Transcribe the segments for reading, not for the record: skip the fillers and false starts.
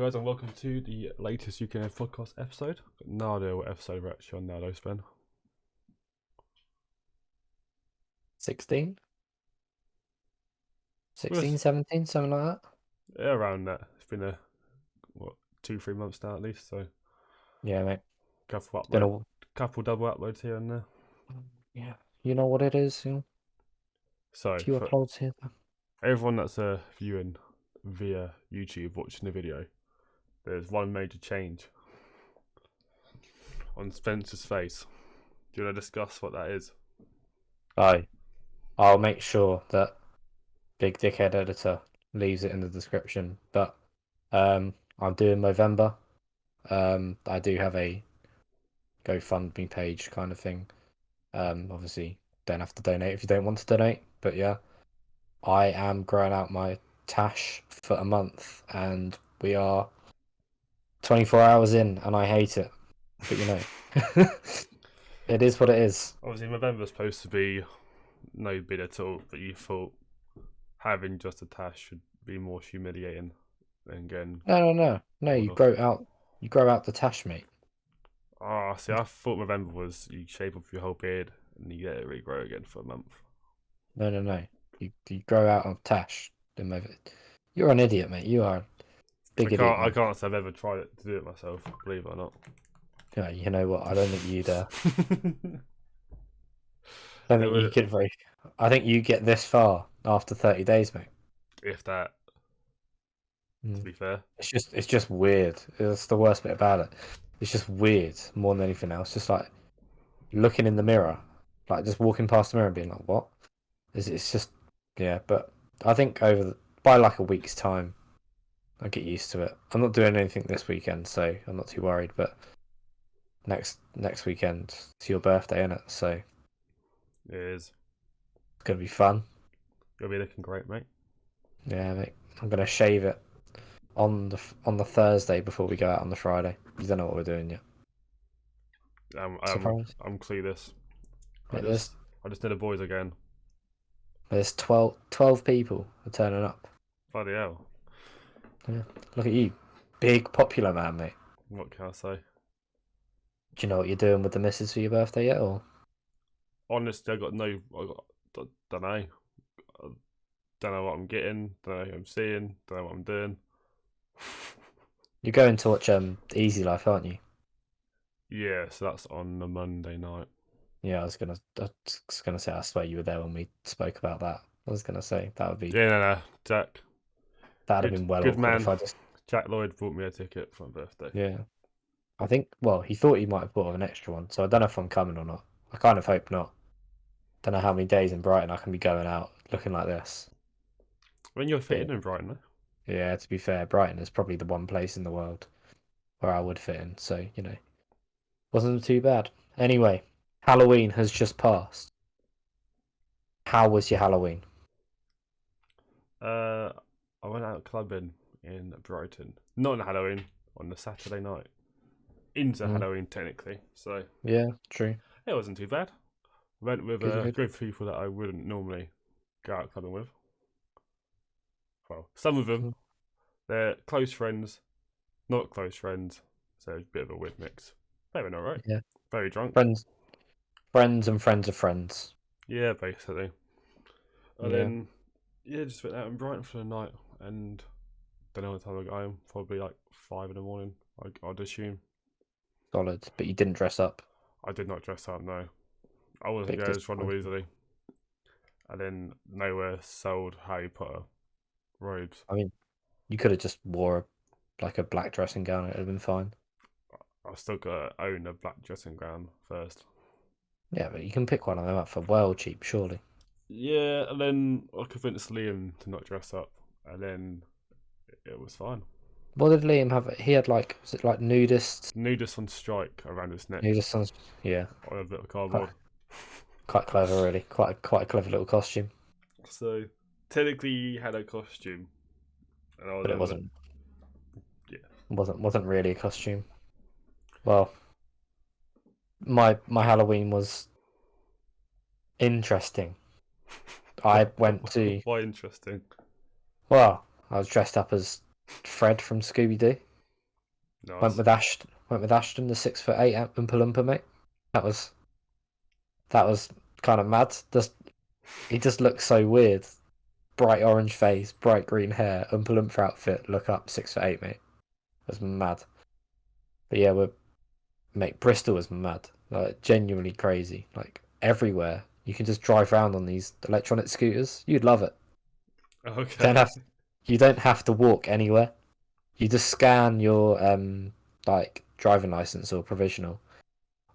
guys, and welcome to the latest UKMF podcast episode. Got no idea what episode we're actually on now, though, Spen. 16? Well, 16, 17, something like that? Yeah, around that. It's been 2-3 months now at least, so Yeah, mate. couple It's been upload, couple double uploads here and there. Yeah. You know what it is? So Few for uploads here. everyone that's viewing via YouTube, watching the video, there's one major change on Spencer's face. Do you want to discuss what that is? I'll make sure that Big Dickhead Editor leaves it in the description. But I'm doing Movember. I do have a GoFundMe page kind of thing. Obviously, don't have to donate if you don't want to donate. But yeah, I am growing out my tash for a month, and we are 24 hours in, and I hate it. But you know, it is what it is. Obviously, November's supposed to be no bid at all, but you thought having just a tash should be more humiliating than getting. No. pulled You off. grow out the tash, mate. Ah, see, I thought November was you shave off your whole beard and you get it regrow again for a month. No. You grow out of tash. You're an idiot, mate. You are a big idiot. I can't say I've ever tried it to do it myself, believe it or not. Yeah, you know what? I don't think you'd. I think you could very. I think you get this far after 30 days, mate. If that, to be fair. It's just weird. That's the worst bit about it. It's just weird more than anything else. Just like looking in the mirror, like just walking past the mirror and being like, "What?" It's just yeah. But I think by like a week's time, I'll get used to it. I'm not doing anything this weekend, so I'm not too worried. But next weekend, it's your birthday, isn't it? So It is. it's gonna be fun. You'll be looking great, mate. Yeah, mate. I'm gonna shave it on the Thursday before we go out on the Friday. You don't know what we're doing yet. Surprise. I'm clueless. I Like just did the boys again. There's 12 people are turning up. Bloody hell. Yeah. Look at you. Big popular man, mate. What can I say? Do you know what you're doing with the missus for your birthday yet, or? Honestly, I don't know. Don't know what I'm getting. Don't know who I'm seeing. Don't know what I'm doing. You're going to watch Easy Life, aren't you? Yeah, so that's on the Monday night. Yeah, I was gonna say I swear you were there when we spoke about that. I was gonna say that would be Yeah, no, Jack. that'd have been well good awkward man. if I just Jack Lloyd bought me a ticket for my birthday. yeah. I think he thought he might have bought an extra one, so I don't know if I'm coming or not. I kind of hope not. Don't know how many days in Brighton I can be going out looking like this. When you're fitting in Brighton, though. Yeah, to be fair, Brighton is probably the one place in the world where I would fit in, so you know, wasn't too bad. Anyway, Halloween has just passed. How was your Halloween? I went out clubbing in Brighton. Not on Halloween, on the Saturday night. Into Halloween, technically. So Yeah, true. it wasn't too bad. Went with a group of people that I wouldn't normally go out clubbing with. Well, some of them, they're close friends, not close friends. So it's a bit of a weird mix. They went alright. Yeah. Very drunk. Friends and friends of friends. Yeah, basically. And then, just went out in Brighton for the night, and don't know what time I got home. Probably like 5 in the morning, I'd assume. Solid, but you didn't dress up. I did not dress up, no. I wasn't going to run away easily. And then nowhere sold Harry Potter robes. I mean, you could have just wore a black dressing gown. It would have been fine. I still got to own a black dressing gown first. Yeah, but you can pick one of them up for well cheap, surely. Yeah, and then I convinced Liam to not dress up, and then it was fine. What did Liam have? He had was it like nudist? Nudist on strike around his neck. Nudist on, yeah. On a bit of cardboard. Quite clever, really. Quite a clever little costume. So technically, he had a costume, But it wasn't. Yeah, wasn't really a costume. Well, my Halloween was interesting. I went to. Why interesting? Well, I was dressed up as Fred from Scooby Doo. Went Nice. with Ashton, the 6'8" Oompa Loompa, mate. That was kind of mad. He just looks so weird. Bright orange face, bright green hair, Oompa Loompa outfit. Look up, 6'8", mate. That's mad. But yeah, mate, Bristol was mad. Like genuinely crazy. Like everywhere. You can just drive around on these electronic scooters. You'd love it. Okay. You don't have to walk anywhere. You just scan your like driving license or provisional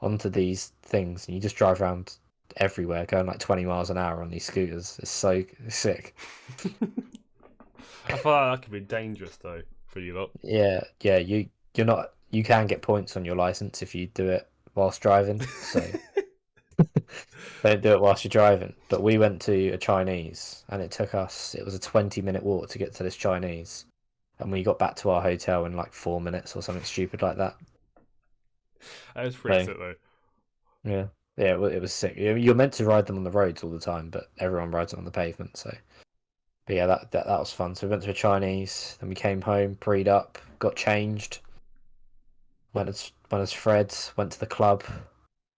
onto these things, and you just drive around everywhere, going like 20 miles an hour on these scooters. It's so sick. I feel like that could be dangerous though for you lot. Yeah, you're not. You can get points on your license if you do it whilst driving. So don't do it whilst you're driving. But we went to a Chinese, and it was a 20-minute walk to get to this Chinese, and we got back to our hotel in like 4 minutes or something stupid like that. That was pretty So sick though. yeah, it was sick. You're meant to ride them on the roads all the time, but everyone rides it on the pavement. So, but yeah, that was fun. So we went to a Chinese, then we came home, preed up, got changed, went as Fred's, went to the club,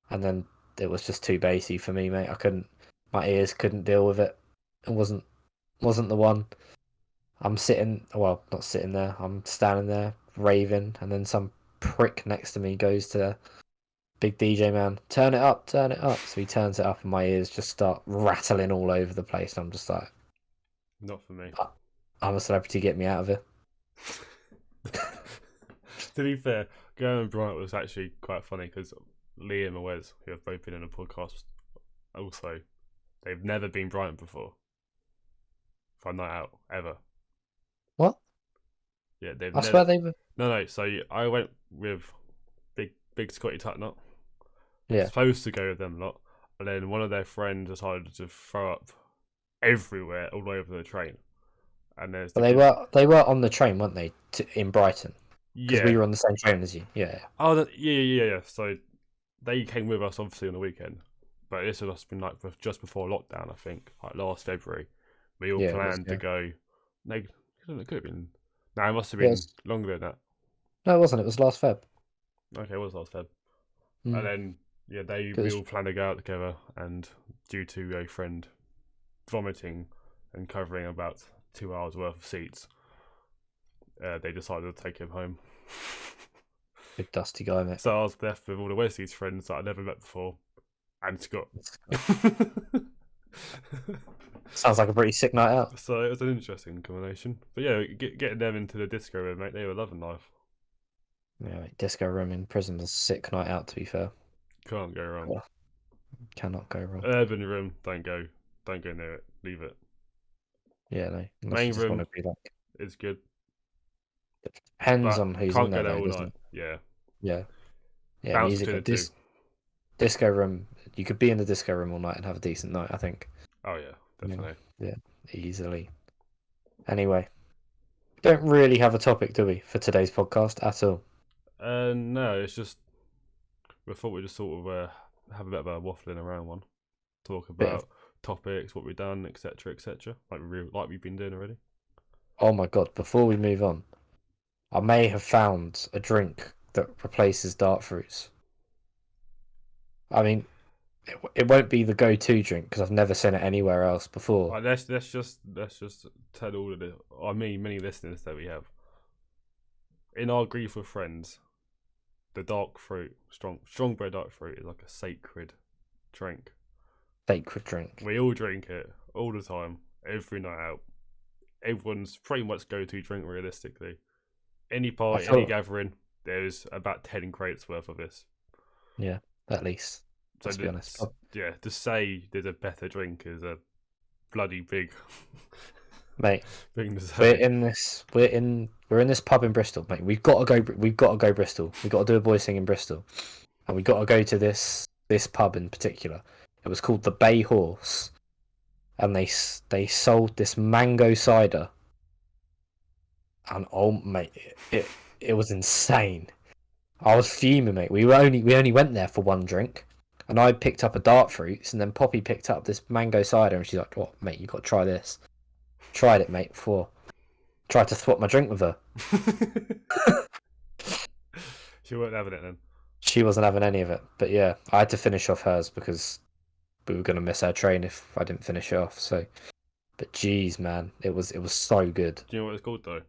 and then it was just too bassy for me, mate. My ears couldn't deal with it. It wasn't the one. I'm sitting, well, not sitting there. I'm standing there raving, and then some prick next to me goes to big DJ man, turn it up, turn it up. So he turns it up, and my ears just start rattling all over the place. And I'm just like, Not for me. I'm a celebrity, get me out of it. To be fair, going and Bright was actually quite funny because Liam and Wes, who have both been in a podcast, also, they've never been Brighton before. For a night out, ever. What? Yeah, they've I never. swear they were. No. So I went with big Scotty Tutnut. Yeah. Supposed to go with them lot, but then one of their friends decided to throw up everywhere, all over the train. And there's But they were on the train, weren't they, in Brighton? Because we yeah. were on the same train as you. Yeah. Oh, yeah. So they came with us obviously on the weekend, but this had been like just before lockdown, I think, like last February. We all Yeah, planned to go. No, it could have been. No, it must have been longer than that. No, it wasn't. It was last Feb. Okay, it was last Feb. And then we all planned to go out together, and due to a friend vomiting and covering about 2 hours worth of seats, they decided to take him home. Big dusty guy, mate. So I was left with all the Wesley's friends that I'd never met before, and Scott. Sounds like a pretty sick night out. So it was an interesting combination. But yeah, getting them into the disco room, mate, they were loving life. Yeah, mate, disco room in prison was a sick night out, to be fair. Can't go wrong. Oh, cannot go wrong. Urban room, don't go near it. Leave it. Yeah, no. Main room want to be like... is good. It depends on who's in there, all doesn't night. it? Yeah. Yeah, music. Disco room. You could be in the disco room all night and have a decent night, I think. Oh yeah, definitely. Yeah, easily. Anyway, we don't really have a topic, do we, for today's podcast at all? No, it's just we thought we'd just sort of have a bit of a waffling around one, talk about topics, what we've done, etc., like we've been doing already. Oh my god! Before we move on, I may have found a drink that replaces dart fruits. I mean, it won't be the go-to drink because I've never seen it anywhere else before. Right, let's just tell all of the many listeners that we have in our grief with friends. The dark fruit, strong bread dark fruit is like a sacred drink. Sacred drink. We all drink it all the time, every night out. Everyone's pretty much go-to drink realistically. Any party, any gathering, there's about 10 crates worth of this. Yeah, at least. Let's be honest. Yeah, to say there's a better drink is a bloody big mate. thing to say. We're in this pub in Bristol, mate. We've got to go Bristol. We've got to do a boys thing in Bristol, and we've got to go to this pub in particular. It was called the Bay Horse, and they sold this mango cider, and oh mate, it was insane. I was fuming, mate. We only went there for one drink, and I picked up a dart fruits, and then Poppy picked up this mango cider, and she's like, "What, mate? You got to try this." Tried it, mate. Before tried to swap my drink with her. She weren't having it then. She wasn't having any of it. But yeah, I had to finish off hers because we were gonna miss our train if I didn't finish it off. So, but geez, man, it was so good. Do you know what it's called though?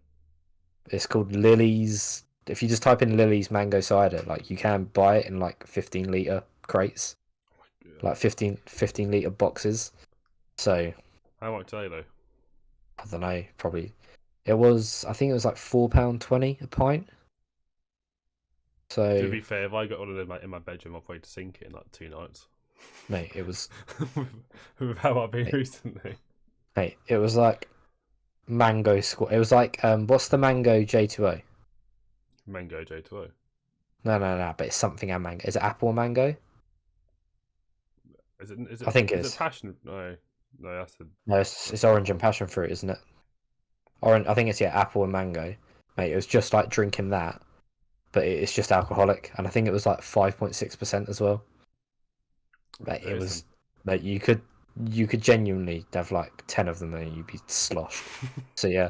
It's called Lily's. If you just type in Lily's mango cider, like you can buy it in like 15-liter crates, Yeah. like 15-liter boxes. So How much are they though? I don't know, probably it was. I think it was like £4.20 a pint. To So be fair, if I got one of them in my bedroom, I'll probably sink it in like 2 nights. mate, it was With how I've been mate, recently. mate, it was like mango squat. It was like what's the mango J2O? Mango J2O. No, but it's something and mango. Is it apple or mango? Is it? Is I it? think it Is it is. passion? No, no, No, that's it's the orange other and one. passion fruit, isn't it? Orange. I think it's apple and mango. Mate, it was just like drinking that, but it's just alcoholic, and I think it was like 5.6% as well. Mate, it Listen. was. Mate, you could genuinely have like 10 of them and you'd be sloshed. So yeah,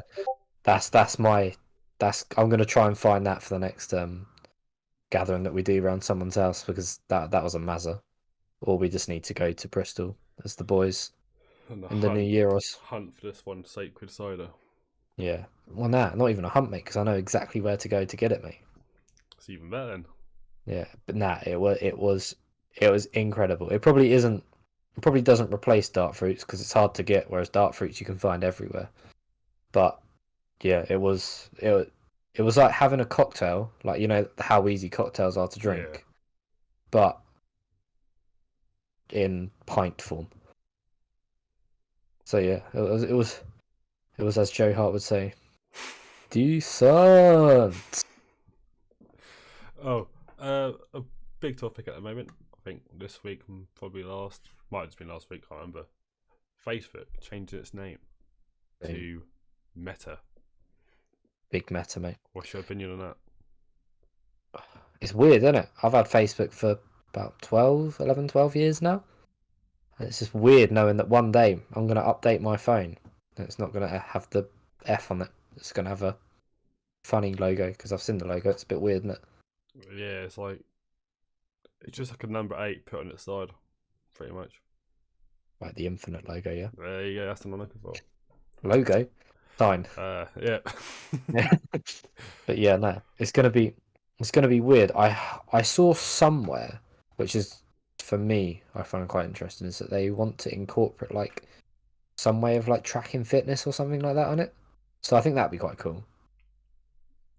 that's my that's I'm gonna try and find that for the next gathering that we do around someone's house because that was a mazza. Or we just need to go to Bristol as the boys And the in the new year or hunt for this one sacred cider. yeah. Well, nah, not even a hunt, mate, because I know exactly where to go to get it, mate. It's even better then. Yeah, but nah, it was incredible. It probably isn't. It probably doesn't replace dart fruits because it's hard to get, whereas dart fruits you can find everywhere. But yeah, it was like having a cocktail, like you know how easy cocktails are to Yeah. drink, but in pint form. So yeah, it was as Joe Hart would say, decent. Oh, a big topic at the moment. I think this week and probably last. Might have just been last week. I can't remember. Facebook changing its name to Meta. Big meta, mate. What's your opinion on that? It's weird, isn't it? I've had Facebook for about 12 years now. And it's just weird knowing that one day I'm going to update my phone and it's not going to have the F on it. It's going to have a funny logo because I've seen the logo. It's a bit weird, isn't it? Yeah, it's just like a number 8 put on its side, pretty much. Like the infinite logo, yeah. There you go. That's what I'm looking for. Logo? Fine. Yeah. Yeah. But yeah, no. It's gonna be weird. I saw somewhere, which is for me, I find quite interesting, is that they want to incorporate like some way of like tracking fitness or something like that on it. So I think that'd be quite cool.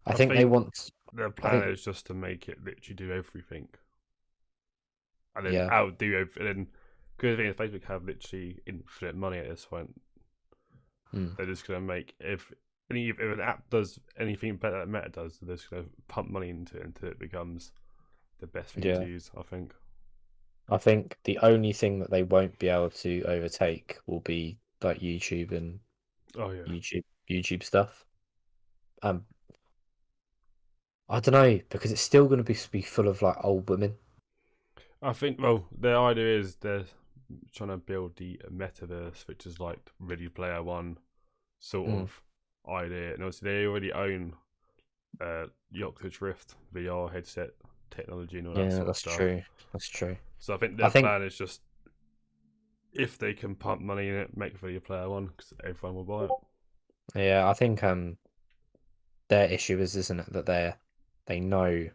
I I think they think want. the I plan think is just to make it literally do everything, and then yeah, outdo everything. And because the thing is, Facebook have literally infinite money at this point. mm, They're just gonna make if an app does anything better than Meta does, they're just gonna pump money into it until it becomes the best thing to yeah. use. I think. I think the only thing that they won't be able to overtake will be like YouTube and Oh yeah. YouTube stuff. Um, I don't know because it's still going to be full of like old women. I think. Well, their idea is they're trying to build the metaverse, which is like Ready Player One sort Mm, of idea, and obviously they already own the Oculus Rift VR headset technology and all that yeah, sort of that's stuff. true. That's true. So I think I their think plan is just if they can pump money in it, make Ready Player One because everyone will buy it. yeah, I think their issue is, isn't it, that they know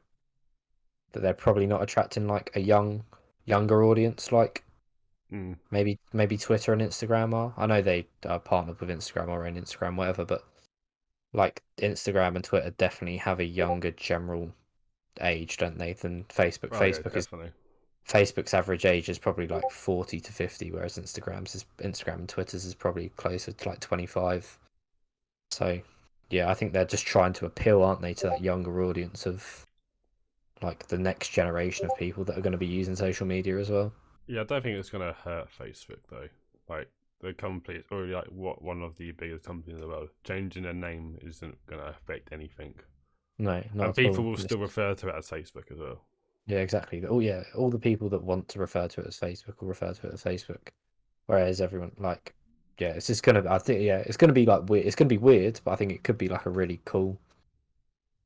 that they're probably not attracting like a younger audience like Mm. maybe Twitter and Instagram are. I know they are partnered with Instagram or own Instagram, whatever, but like Instagram and Twitter definitely have a younger general age, don't they, than Facebook. Oh yeah, definitely. Facebook's average age is probably like 40 to 50, whereas Instagram and Twitter's is probably closer to like 25. So yeah, I think they're just trying to appeal, aren't they, to that younger audience of like the next generation of people that are going to be using social media as well. Yeah, I don't think it's gonna hurt Facebook though. Like the company is already like what one of the biggest companies in the world. Changing their name isn't gonna affect anything, No, not and at people all. will still refer to it as Facebook as well. Yeah, exactly. Oh yeah, all the people that want to refer to it as Facebook will refer to it as Facebook. Whereas everyone like, yeah, it's just gonna. I think yeah, it's gonna be like weird. It's gonna be weird, but I think it could be like a really cool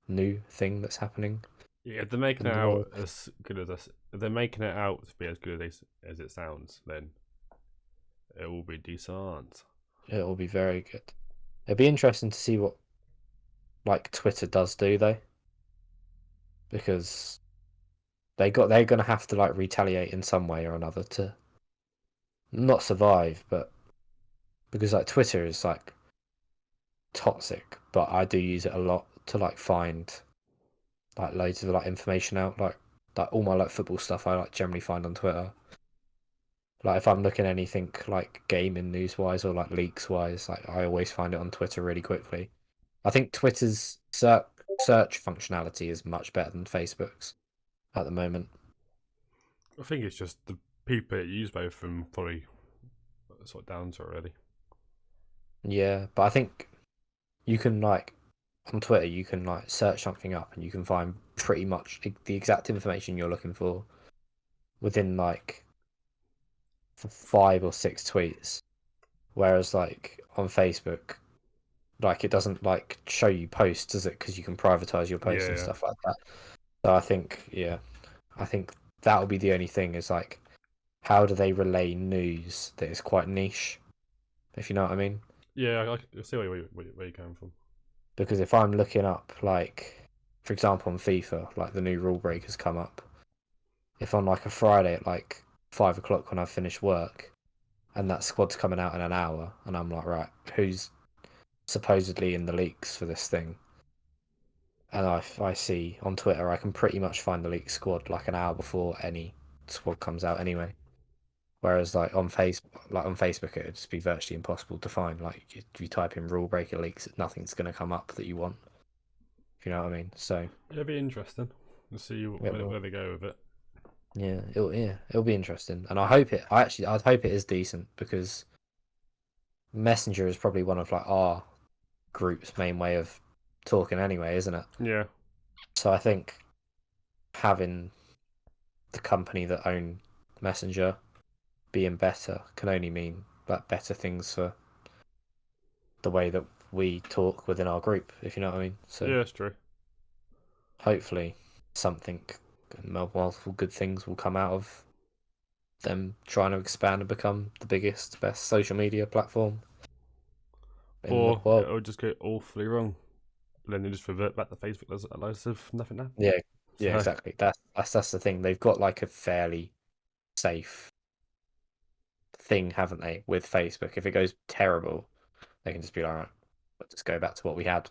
new thing that's happening. Yeah, if they're making it And out as good as us, if they're making it out to be as good as it sounds, then it will be decent. it will be very good. It'll be interesting to see what like Twitter does do though, because they're gonna have to like retaliate in some way or another to not survive, but because like Twitter is like toxic, but I do use it a lot to like find like loads of like information out, like all my like football stuff I like generally find on Twitter. Like if I'm looking anything like gaming news wise or like leaks wise, like I always find it on Twitter really quickly. I think Twitter's search functionality is much better than Facebook's at the moment. I think it's just the people that use both of them probably sort of down to it already. Yeah, but I think you can like on Twitter you can like search something up and you can find pretty much the exact information you're looking for within like 5 or 6 tweets. Whereas like on Facebook, like it doesn't like show you posts, does it? Because you can privatize your posts and Yeah, stuff like that. So I think, yeah, I think that'll be the only thing is like, how do they relay news that is quite niche, if you know what I mean? yeah. I see where you're coming from. Because if I'm looking up, like, for example, on FIFA, like the new rule break has come up. If on like a Friday at like 5 o'clock when I've finished work and that squad's coming out in an hour, and I'm like, right, who's supposedly in the leaks for this thing? And I see on Twitter, I can pretty much find the leak squad like an hour before any squad comes out anyway. Whereas like on Facebook, it would just be virtually impossible to find. Like if you type in rule breaker leaks, nothing's going to come up that you want. If you know what I mean. So It'll be interesting to see it will. where they go with it. It'll be interesting, and I hope it. I'd hope it is decent because Messenger is probably one of like our group's main way of talking anyway, isn't it? Yeah, So I think having the company that own Messenger being better can only mean like better things for the way that we talk within our group, if you know what I mean. So yeah, it's true. hopefully something multiple good things will come out of them trying to expand and become the biggest, best social media platform in the Or world. it'll just go awfully wrong. And then they just revert back to Facebook as loads of nothing happening. Yeah, yeah, So exactly. That's the thing. They've got like a fairly safe thing, haven't they, with Facebook? If it goes terrible, they can just be like, all right, let's just go back to what we had.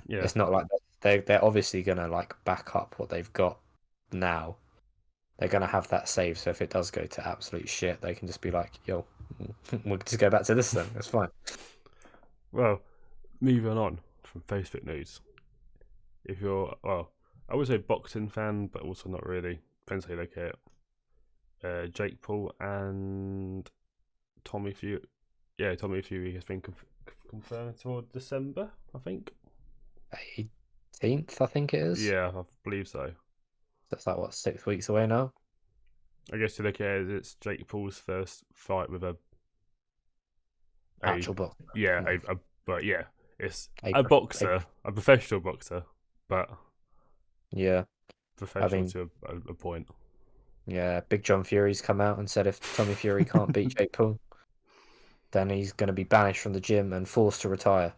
yeah, It's not like they're obviously gonna like back up what they've got now. They're gonna have that save, so if it does go to absolute shit, they can just be like, "Yo, we'll just go back to this then. It's fine." well, moving on from Facebook news. If you're, I would say boxing fan, but also not really. Depends how you look at it. Jake Paul and Tommy Fury. Yeah, Tommy Fury has been confirmed toward December, I think. 18th, I think it is. Yeah, I believe so. That's like what 6 weeks away now. I guess you look at it, it's Jake Paul's first fight with a Actual book. yeah, but yeah, it's a April. boxer, a professional boxer, but Yeah, I professional mean, to a point. yeah. Big John Fury's come out and said if Tommy Fury can't beat Jake Paul, then he's going to be banished from the gym and forced to retire.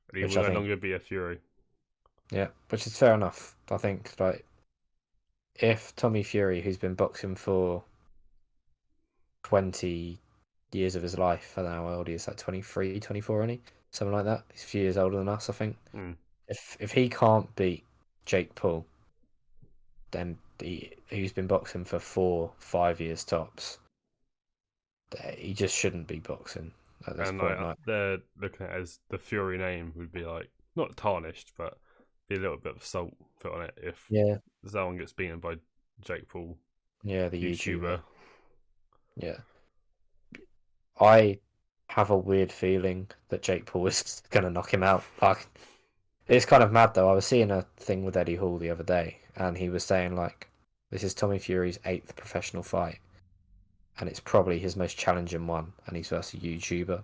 And he Which will I no think, longer be a Fury. yeah, which is fair enough. I think like if Tommy Fury, who's been boxing for 20 years of his life, I don't know how old he is, like 23, 24, only something like that. He's a few years older than us, I think. Mm. If he can't beat Jake Paul, then who's been boxing for 4, 5 years tops, he just shouldn't be boxing at this And point. like Like, they're looking at it as the Fury name would be like not tarnished, but be a little bit of salt put on it if yeah, someone gets beaten by Jake Paul, yeah, the YouTuber. YouTuber. Yeah, I have a weird feeling that Jake Paul is gonna knock him out. Like, it's kind of mad though. I was seeing a thing with Eddie Hall the other day, and he was saying like, this is Tommy Fury's 8th professional fight, and it's probably his most challenging one, and he's versus a YouTuber.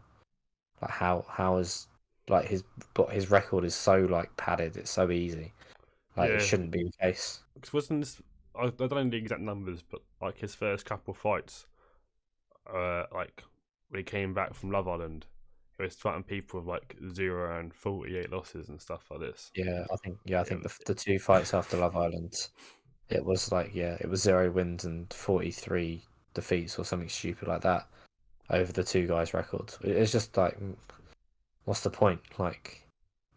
Like, how is like his record is so like padded. It's so easy. Like it Yeah, shouldn't be the case. because wasn't this? I don't know the exact numbers, but like his first couple fights, like when he came back from Love Island, he was fighting people with like 0 and 48 losses and stuff like this. Yeah, I It, think the two fights after Love Island, it was like it was 0 wins and 43 defeats or something stupid like that over the two guys' records. It's just like, what's the point? Like,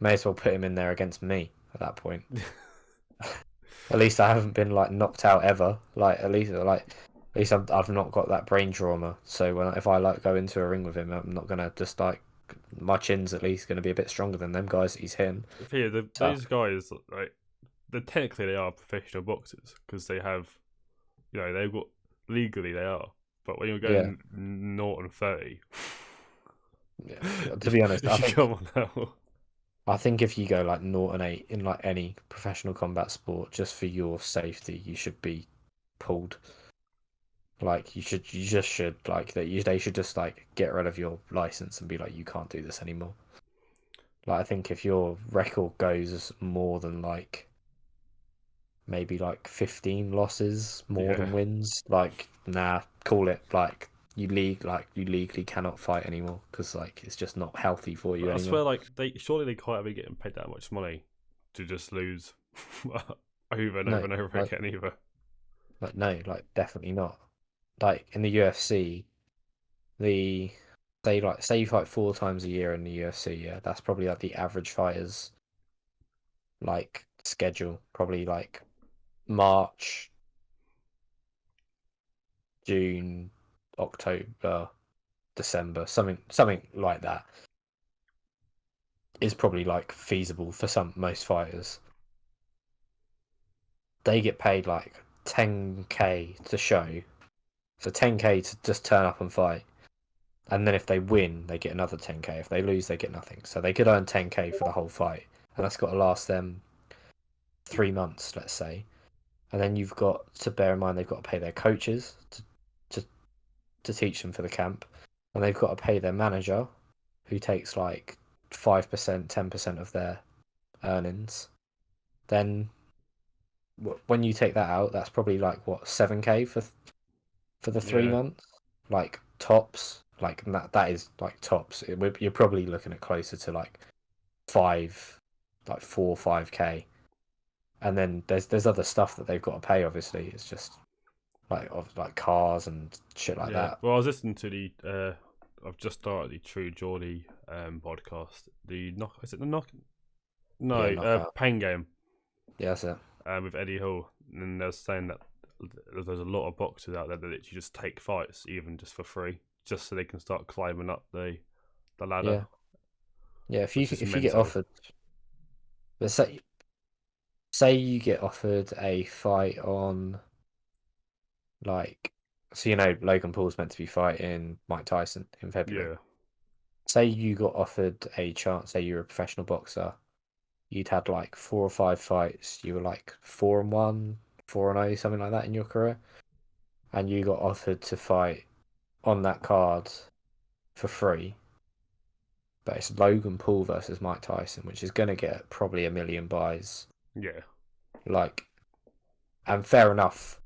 may as well put him in there against me at that point. At least I haven't been like knocked out ever. Like at least I've not got that brain trauma. So if I like go into a ring with him, I'm not gonna just like my chin's at least gonna be a bit stronger than them guys that he's hitting. yeah, So those guys, like, technically they are professional boxers because they have, they've got legally they are. But when you're yeah, going 0 and 30, yeah. To be honest, you come on now. I think if you go like 0 and 8 in like any professional combat sport, just for your safety, you should be pulled. Like you just should like they should just like get rid of your license and be like, you can't do this anymore. Like I think if your record goes more than like maybe like 15 losses more Yeah, than wins, like nah, call it. Like you legally cannot fight anymore because like it's just not healthy for you but I anymore. swear, like they can't be getting paid that much money to just lose over and over No, and over like again either. no, like definitely not. Like in the UFC, the say you fight 4 times a year in the UFC, yeah, that's probably like the average fighter's like schedule. Probably like March, June, October, December, something like that is probably like feasible for most fighters. They get paid like 10K to show, so 10K to just turn up and fight. And then if they win, they get another 10K. If they lose, they get nothing. So they could earn 10K for the whole fight, and that's got to last them 3 months, let's say. And then you've got to bear in mind they've got to pay their coaches to to teach them for the camp, and they've got to pay their manager, who takes like 5%, 10% of their earnings. Then when you take that out, that's probably like what 7K for the three Yeah, months, like tops. Like that is like tops. You're probably looking at closer to like five, like 4 or 5K, and then there's other stuff that they've got to pay. Obviously, it's just like cars and shit like yeah. that. Well, I was listening to the. I've just started the True Geordie podcast. The knock is it the knock? Yeah, No, knockout. Pain Game. Yeah, that's it. With Eddie Hall, and they're saying that there's a lot of boxers out there that literally just take fights, even just for free, just so they can start climbing up the ladder, Yeah, yeah. which is If you get mental. offered, but say you get offered a fight on like, so Logan Paul's meant to be fighting Mike Tyson in February. Yeah, Say you got offered a chance. Say you're a professional boxer. You'd had like 4 or 5 fights. You were like 4-1, 4-0, something like that in your career, and you got offered to fight on that card for free. But it's Logan Paul versus Mike Tyson, which is going to get probably 1 million buys. yeah, Like, and fair enough,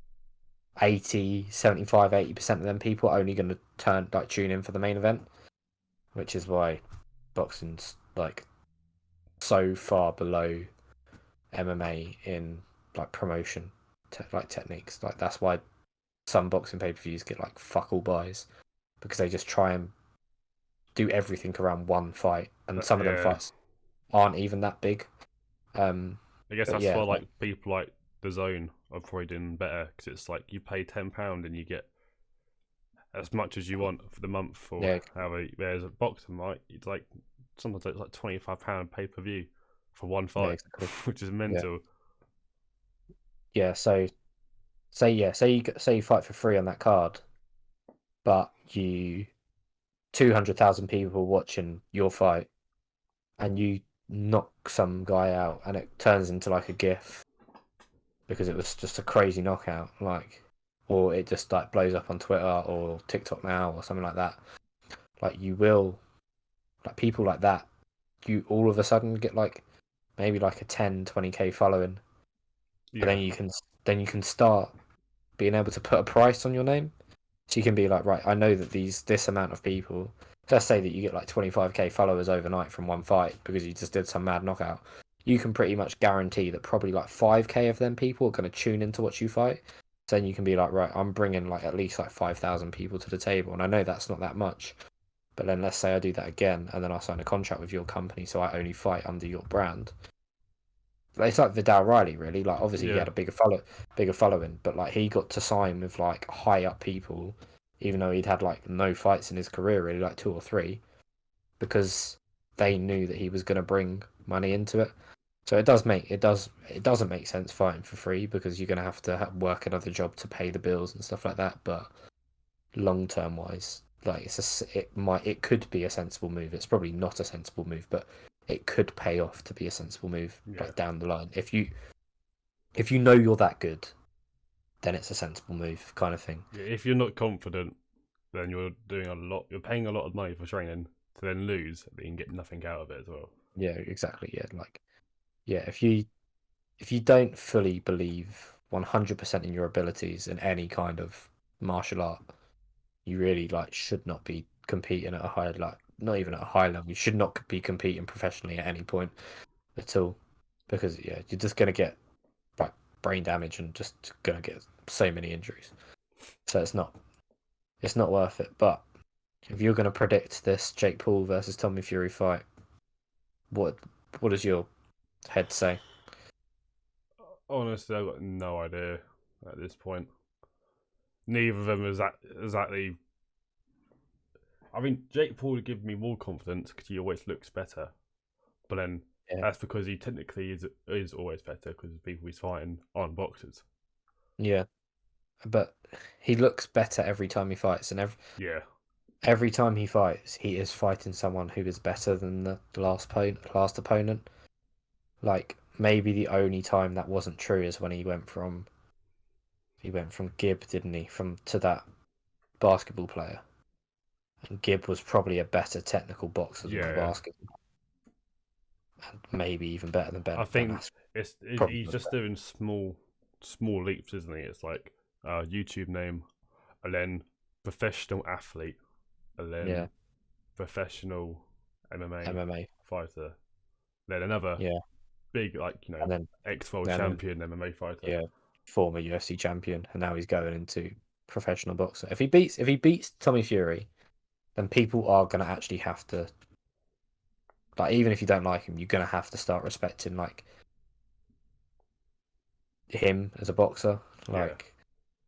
80, 75, 80% of them people are only going to tune in for the main event, which is why boxing's like so far below MMA in like promotion, like techniques. Like that's why some boxing pay-per-views get like fuck all buys, because they just try and do everything around one fight, and some of them yeah. fights aren't even that big. Um, I guess but that's yeah, why like, like people like the Zone are probably doing better because it's like you pay £10 and you get as much as you want for the month or yeah, however. There's a boxing, right? It's like sometimes it's like £25 pay per view for one yeah, fight, exactly. which is Yeah, mental. yeah. So say you fight for free on that card, but 200,000 people watching your fight, and you knock some guy out, and it turns into like a GIF because it was just a crazy knockout, like, or it just like blows up on Twitter or TikTok now or something like that. Like you will, like people like that, you all of a sudden get like maybe like a 10, 20K following, but Yeah. then you can start being able to put a price on your name. So you can be like, right, I know that this amount of people. Let's say that you get like 25k followers overnight from one fight because you just did some mad knockout. You can pretty much guarantee that probably like 5k of them people are going to tune into what you fight. So then you can be like, right, I'm bringing like at least like 5,000 people to the table, and I know that's not that much. But then let's say I do that again, and then I sign a contract with your company, so I only fight under your brand. It's like Vidal Riley, really. Like, obviously, he Yeah. had a bigger following, but like he got to sign with like high up people, even though he'd had like no fights in his career, really, like two or three, because they knew that he was going to bring money into it. So it doesn't make sense fighting for free because you're going to have to work another job to pay the bills and stuff like that. But long term wise, like it could be a sensible move. It's probably not a sensible move, but it could pay off to be a sensible move Yeah. like down the line. If you know you're that good, then it's a sensible move kind of thing. Yeah. If you're not confident, then you're doing a lot. You're paying a lot of money for training to then lose, but you can get nothing out of it as well. Yeah, exactly. Yeah, like yeah, if you don't fully believe 100% in your abilities in any kind of martial art, you really like should not be competing at a high like not even Yeah. at a high level. You should not be competing professionally at any point at all because yeah, you're just gonna get like brain damage and just gonna get so many injuries. So it's not worth it. But if you're gonna predict this Jake Paul versus Tommy Fury fight, what what does your head say? Honestly, I've got no idea at this point. Neither of them is exactly. I mean, Jake Paul would give me more confidence because he always looks better. But then Yeah, that's because he technically is always better because the people he's fighting aren't boxers. yeah, but he looks better every time he fights, and Yeah, every time he fights, he is fighting someone who is better than the last opponent. Like maybe the only time that wasn't true is when he went from Gibb, didn't he, from to that basketball player, and Gibb was probably a better technical boxer than the yeah. basketball, and maybe even better than I Ben think probably he's was just better. doing small leaps, isn't he? It's like YouTube name, and then professional athlete, and Yeah, then professional MMA MMA. fighter, then another Yeah, big and then ex world and then champion MMA fighter. yeah, former UFC champion, and now he's going into professional boxer. If he beats Tommy Fury, then people are gonna actually have to like even if you don't like him, you're gonna have to start respecting like him as a boxer. Yeah, Like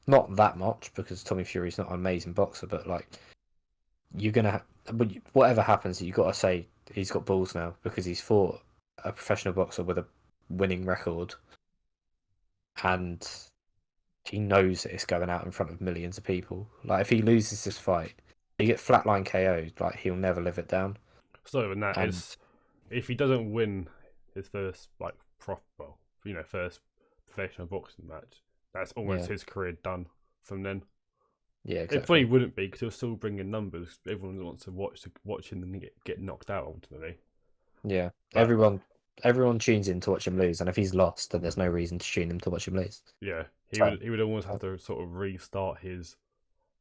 not that much because Tommy Fury's not an amazing boxer, but like you're gonna but whatever happens, you got to say he's got balls now because he's fought a professional boxer with a winning record and he knows that it's going out in front of millions of people. Like if he loses this fight, he get flatline KO'd. Like he'll never live it down. so even that And is if he doesn't win his first first professional boxing match, that's almost yeah, his career done from then. yeah, It probably exactly. wouldn't be because he'll still bring in numbers. Everyone wants to watch him and get knocked out ultimately. Yeah, But everyone tunes in to watch him lose, and if he's lost, then there's no reason to tune in to watch him lose. yeah, So, he would almost have so, to sort of restart his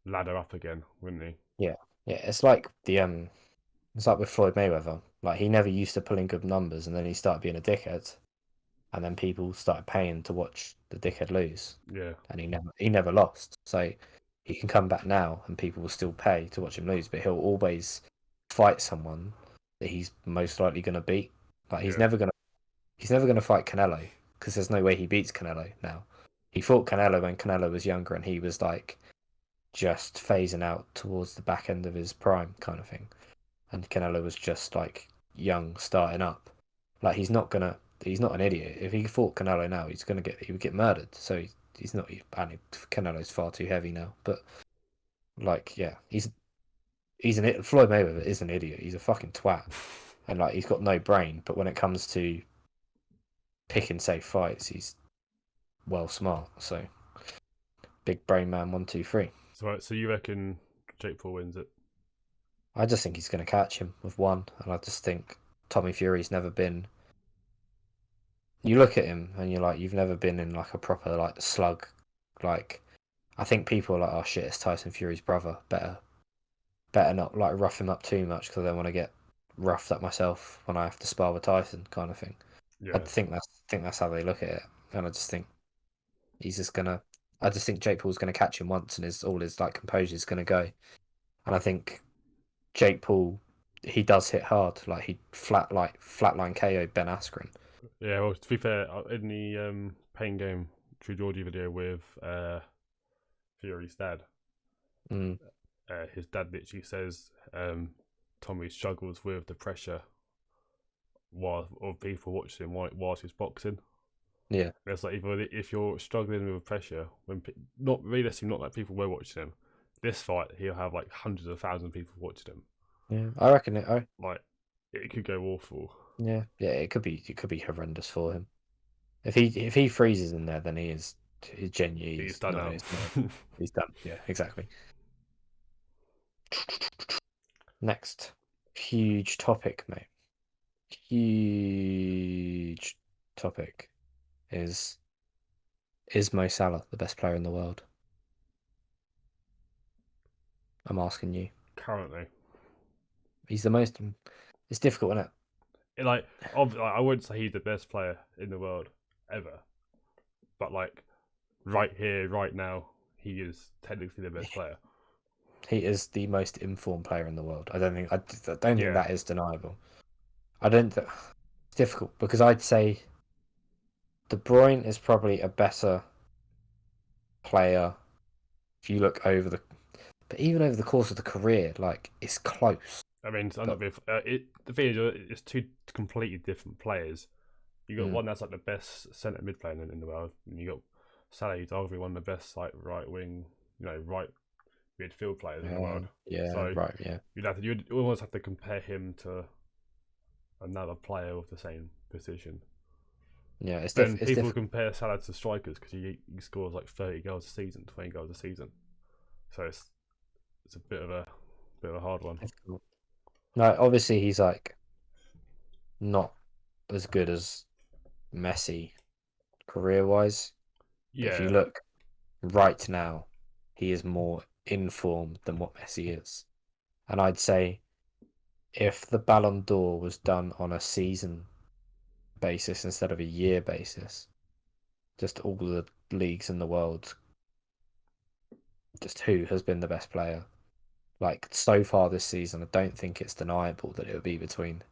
ladder up again, wouldn't he? yeah, yeah, it's like with Floyd Mayweather. Like he never used to pull in good numbers, and then he started being a dickhead, and then people started paying to watch the dickhead lose, Yeah, and he never lost. So he can come back now, and people will still pay to watch him lose, but he'll always fight someone that he's most likely going to beat. Like yeah, he's never gonna fight Canelo because there's no way he beats Canelo now. He fought Canelo when Canelo was younger, and he was like just phasing out towards the back end of his prime, kind of thing. And Canelo was just like young, starting up. Like he's not an idiot. If he fought Canelo now, he would get murdered. So he's not. And Canelo's far too heavy now. But like, yeah, he's an Floyd Mayweather is an idiot. He's a fucking twat, and like he's got no brain. But when it comes to picking safe fights, he's well smart. So big brain man, 1, 2, 3. so you reckon Jake Paul wins it? I just think he's going to catch him with one, and I just think Tommy Fury's you look at him and you're like, you've never been in like a proper like slug. Like, I think people are like, oh shit, it's Tyson Fury's brother. Better not like rough him up too much because I don't want to get roughed up myself when I have to spar with Tyson, kind of thing. I Yeah, think that's how they look at it, and I just think he's just gonna. I just think Jake Paul's gonna catch him once, and all his like composure is gonna go. And I think Jake Paul, he does hit hard. Like he flatline KO Ben Askren. yeah. Well, to be fair, in the pain game True Georgie video with Fury's dad, Mm, his dad literally says Tommy struggles with the pressure while of people watching him whilst he's boxing. yeah, It's like if you're struggling with pressure when not realistically not like people were watching him. This fight he'll have like hundreds of thousands of people watching him. yeah. I reckon it. Like it could go awful. Yeah, yeah. It could be horrendous for him. If he freezes in there, then he's genuinely He's done now. he's done. Yeah, exactly. Next, huge topic, mate. Huge topic is Mo Salah the best player in the world? I'm asking you. Currently, He's the most. It's difficult, isn't it? I wouldn't say he's the best player in the world ever, but like right here, right now, he is technically the best player. He is the most informed player in the world. I don't think Yeah, that is deniable. I don't. It's difficult because I'd say De Bruyne is probably a better player if you look over the. But even over the course of the career, like it's close. I mean, But the thing is, it's two completely different players. You got mm, one that's like the best centre mid player in the world, and you got Salah, who's arguably one of the best like right wing, right midfield players in the world. yeah, So right, yeah, you'd almost have to compare him to another player of the same position. yeah. Then It's people difficult. compare Salah to strikers because he scores like 30 goals a season, 20 goals a season. So it's a bit of a hard one. No, obviously he's like not as good as Messi career wise. But if you Yeah, look right now, he is more informed than what Messi is. And I'd say if the Ballon d'Or was done on a season basis instead of a year basis, just all the leagues in the world, just who has been the best player. Like so far this season, I don't think it's deniable that it would be between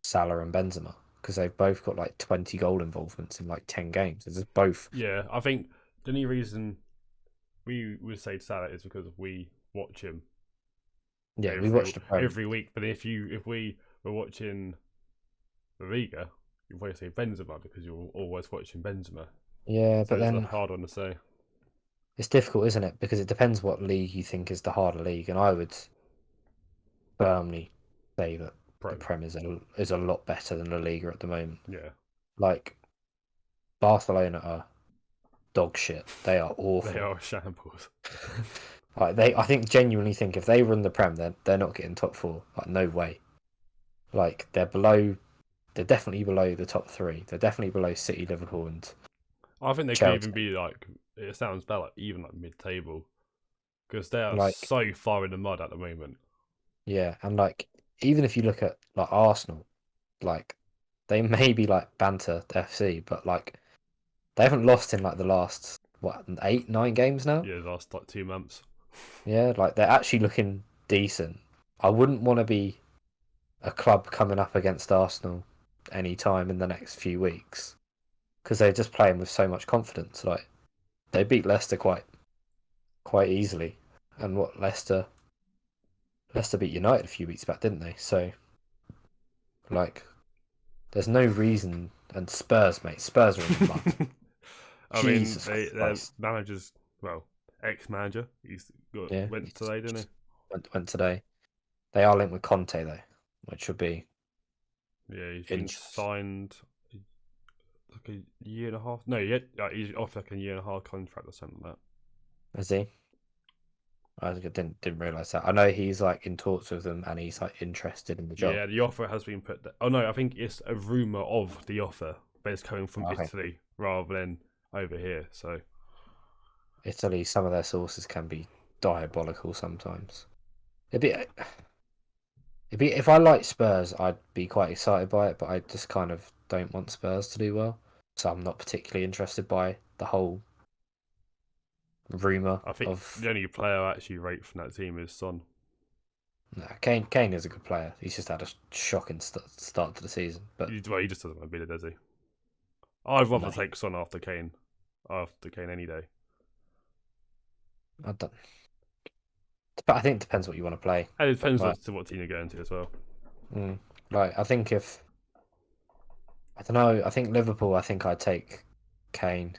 Salah and Benzema because they've both got like 20 goal involvements in like 10 games. It's just both. yeah. I think the only reason we would say Salah is because we watch him Yeah, we watched the Prem. every week. But if we were watching La Liga, you'd probably say Benzema because you're always watching Benzema. Yeah, So but it's a then hard one to say. it's difficult, isn't it? Because it depends what league you think is the harder league, and I would firmly say that the Prem, Prem is a lot better than La Liga at the moment. yeah, Like Barcelona are dog shit. They are they awful. are shambles. Like I think genuinely think if they run the Prem, they're not getting top four. Like no way. Like they're below. They're definitely below the top three. They're definitely below City, Liverpool, and I think they could even Chelsea. be like it sounds better, like, even like mid-table because they are Like so far in the mud at the moment. yeah, and like even if you look at like Arsenal, like they may be like banter FC, but like they haven't lost in like the last what 8, 9 games now. Yeah, the last like 2 months. Yeah, like they're actually looking decent. I wouldn't want to be a club coming up against Arsenal any time in the next few weeks because they're just playing with so much confidence. Like they beat Leicester quite easily, and what Leicester beat United a few weeks back, didn't they? So like, there's no reason. And Spurs, mate, Spurs are in the mud. I mean, Jesus their Christ. managers, well, ex-manager, Yeah, went today, didn't he? went today. They are linked with Conte though, which would be Yeah, he's been interesting. signed like a year and a half. No, yet he's off like a year and a half contract or something like Is he? I didn't realize that. I know he's like in talks with them and he's like interested in the that. job. Yeah, the offer has been put. Oh no, I think it's a rumor of the offer. but it's coming from Okay. Italy rather than over here. So Italy, some of their sauces can be diabolical sometimes. If I like Spurs, I'd be quite excited by it, but I just kind of don't want Spurs to do well. So I'm not particularly interested by the whole rumour I think of. the only player I actually rate from that team is Son. Nah, Kane is a good player. He's just had a shocking start to the season, but Well, he just doesn't want to be there, does he? I'd rather no, take Son after Kane any day. I don't. But I think it depends what you want to play. And it depends Like, what team you're going to as well. like I think if I don't know, I think Liverpool. I think I'd take Kane.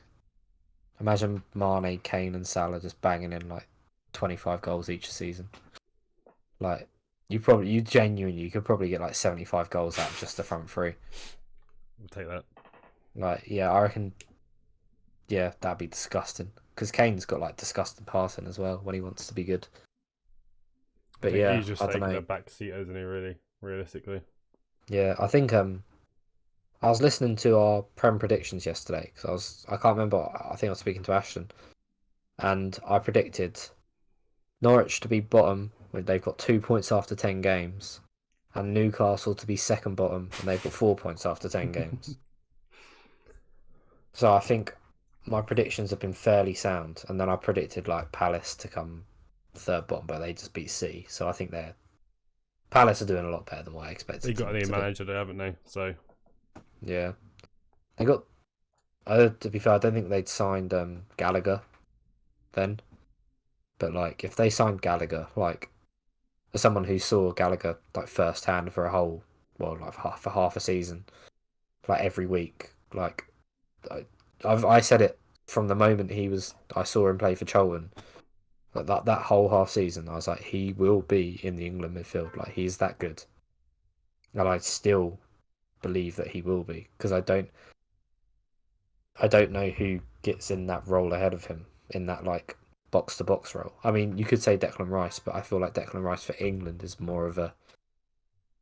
Imagine Mane, Kane, and Salah just banging in like 25 goals each season. Like you could probably get like 75 goals out of just the front three. We'll take that. Like yeah, I reckon. Yeah, that'd be disgusting. Because Kane's got like disgusting passing as well when he wants to be good. I But think yeah, he's just I don't taking know. a back seat, isn't he? Really, realistically. Yeah, I think I was listening to our Prem predictions yesterday because I can't remember. I think I was speaking to Ashton, and I predicted Norwich to be bottom when they've got 2 points after 10 games, and Newcastle to be second bottom and they've got 4 points after 10 games. So I think my predictions have been fairly sound, and then I predicted like Palace to come third bottom, but they just beat City. So I think Palace are doing a lot better than what I They expected got a them new to do. manager, there, haven't they? So Yeah, they got. To be fair, I don't think they'd signed Gallagher then, but like if they signed Gallagher, like as someone who saw Gallagher like first hand for a whole, well, like for half a season, like every week, like I said it from the moment I saw him play for Charlton. Like that whole half season, I was like, he will be in the England midfield. Like he's that good, and I still believe that he will be because I don't know who gets in that role ahead of him in that like box to box role. I mean, you could say Declan Rice, but I feel like Declan Rice for England is more of a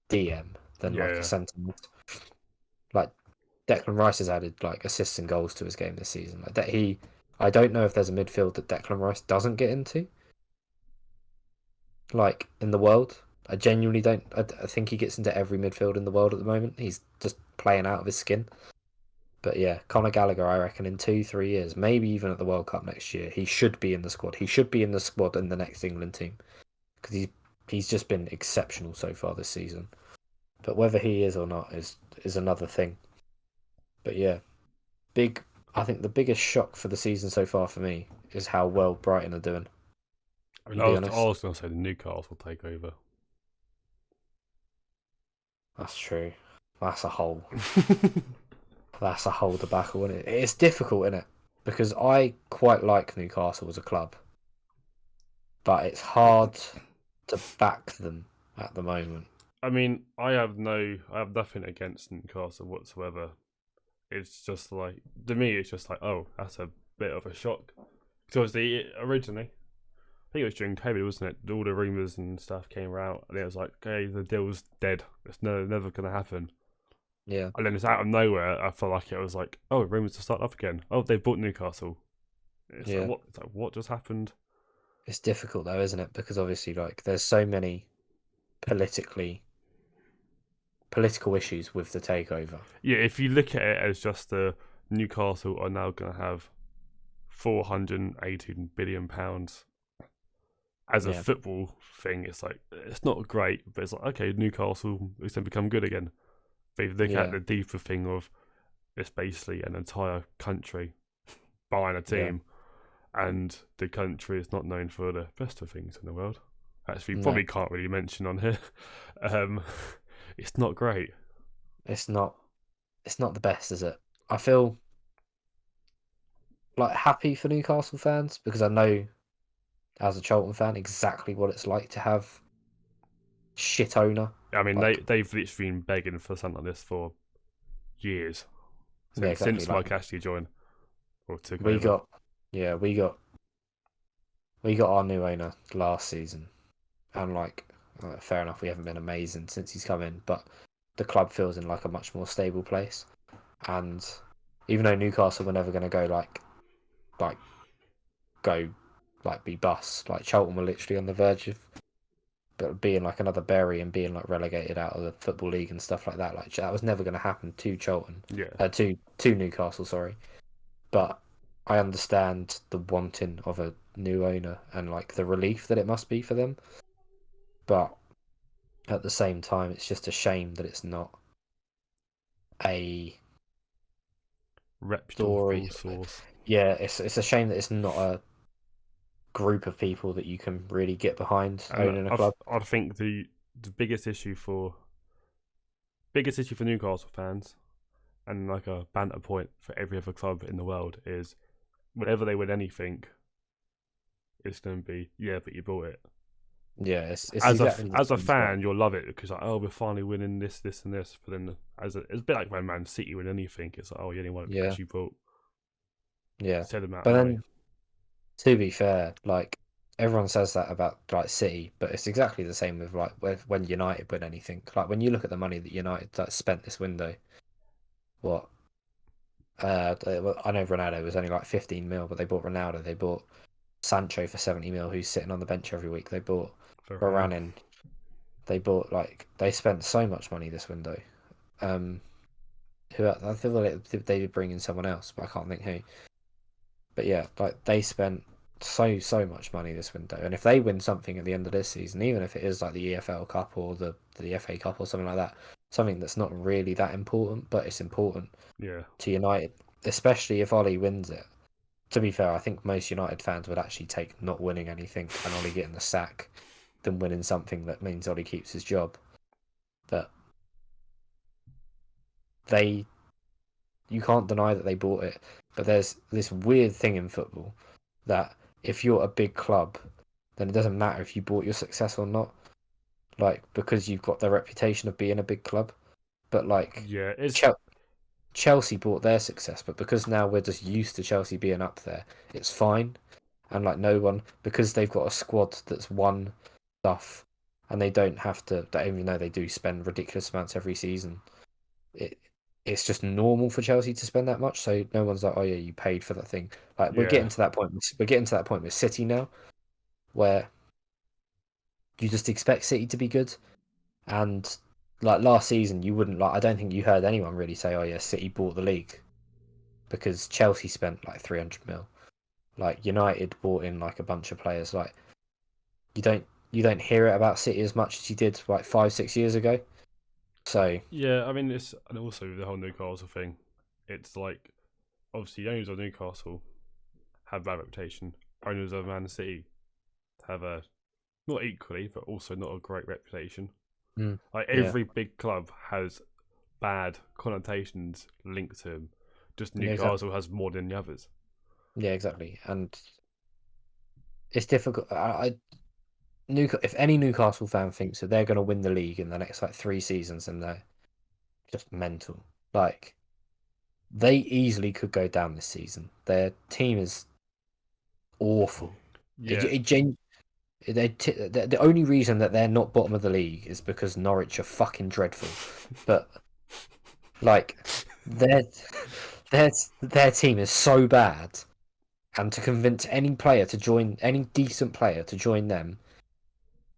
DM than like a yeah, centre mid. Like Declan Rice has added like assists and goals to his game this season. Like that I don't know if there's a midfield that Declan Rice doesn't get into. Like in the world, I genuinely don't. I think he gets into every midfield in the world at the moment. He's just playing out of his skin. But yeah, Conor Gallagher, I reckon in 2, 3 years, maybe even at the World Cup next year, he should be in the squad. He should be in the squad in the next England team because he's just been exceptional so far this season. But whether he is or not is another thing. But yeah, big. I think the biggest shock for the season so far for me is how well Brighton are doing. I mean, To be I honest, was going to say the Newcastle take over. that's true. That's a whole. That's a whole debacle, isn't it? It's difficult, isn't it? Because I quite like Newcastle as a club, but it's hard to back them at the moment. I mean, I have nothing against Newcastle whatsoever. It's just like, to me, it's just like, oh, that's a bit of a shock. Because originally, I think it was during COVID, wasn't it? All the rumours and stuff came out, and it was like, okay, the deal's dead. It's never going to happen. Yeah, And then it's out of nowhere. I felt like it was like, oh, rumours to start up again. Oh, they bought Newcastle. It's like yeah. what? It's like what just happened? It's difficult though, isn't it? Because obviously, like, there's so many political issues with the takeover. Yeah, if you look at it as just the Newcastle are now going to have £418 billion as a Yeah, football thing, it's like it's not great, but it's like okay, Newcastle is going to become good again. But if you look at yeah, the deeper thing of it's basically an entire country buying a yeah. team, and the country is not known for the best of things in the world. Actually, No, probably can't really mention on here. Um, it's not great. it's not. It's not the best, is it? I feel like happy for Newcastle fans because I know, as a Charlton fan, exactly what it's like to have shit owner. I mean, Like, they've literally been begging for something like this for years yeah, exactly. since Like Mike Ashley joined or took we over. got, yeah, we got our new owner last season, and like, fair enough, we haven't been amazing since he's come in, but the club feels in like a much more stable place. and even though Newcastle were never going to go like go like be bust, like Charlton were literally on the verge of being like another Bury and being like relegated out of the Football League and stuff like that. Like that was never going to happen to Charlton, Yeah. to Newcastle, sorry. But I understand the wanting of a new owner and like the relief that it must be for them. But at the same time, it's just a shame that it's not a Reputable story. source. Yeah, it's a shame that it's not a group of people that you can really get behind And owning a club. I think the biggest issue for Newcastle fans, and like a banter point for every other club in the world, is whenever they win anything, it's going to be, yeah, but you bought it. Yeah, it's exactly the As a same as well. fan, you'll love it because like, oh, we're finally winning this, this, and this. But then it's a bit like when Man City win anything. It's like, oh, you only won it Yeah, because you bought yeah. said amount But of money. then to be fair, like everyone says that about like City, but it's exactly the same with like when United win anything. Like when you look at the money that United like, spent this window, what I know Ronaldo was only like 15 mil, but they bought Ronaldo. They bought Sancho for 70 mil, who's sitting on the bench every week. They bought Varane. Varane in. They bought like they spent so much money this window. Um, who I feel like they did bring in someone else, but I can't think who. But yeah, like they spent so much money this window, and if they win something at the end of this season, even if it is like the EFL Cup or the FA Cup or something like that, something that's not really that important, but it's important Yeah, to United, especially if Ollie wins it. To be fair, I think most United fans would actually take not winning anything and Ollie getting the sack than winning something that means Ollie keeps his job. But they, you can't deny that they bought it. But there's this weird thing in football that if you're a big club, then it doesn't matter if you bought your success or not. Like because you've got the reputation of being a big club. But like yeah. It's Chel- Chelsea bought their success, but because now we're just used to Chelsea being up there, it's fine. And like no one, because they've got a squad that's won stuff, and they don't have to. Even though they do spend ridiculous amounts every season, it it's just normal for Chelsea to spend that much. So no one's like, oh yeah, you paid for that thing. Like we're yeah, getting to that point. We're getting to that point with City now, where you just expect City to be good. And like last season, you wouldn't like. I don't think you heard anyone really say, oh yeah, City bought the league because Chelsea spent like 300 mil. Like United bought in like a bunch of players. Like you don't hear it about City as much as you did like 5 6 years ago. So yeah. I mean, it's and also the whole Newcastle thing. It's like obviously owners of Newcastle have bad reputation. Owners of Man City have a not equally, but also not a great reputation. Like yeah, every big club has bad connotations linked to him. Just yeah, exactly. Newcastle has more than the others. Yeah, exactly. And it's difficult. If any Newcastle fan thinks that they're going to win the league in the next like 3 seasons, and they're just mental. Like they easily could go down this season. Their team is awful. Yeah, It the only reason that they're not bottom of the league is because Norwich are fucking dreadful. But like their their their team is so bad, and to convince any decent player to join them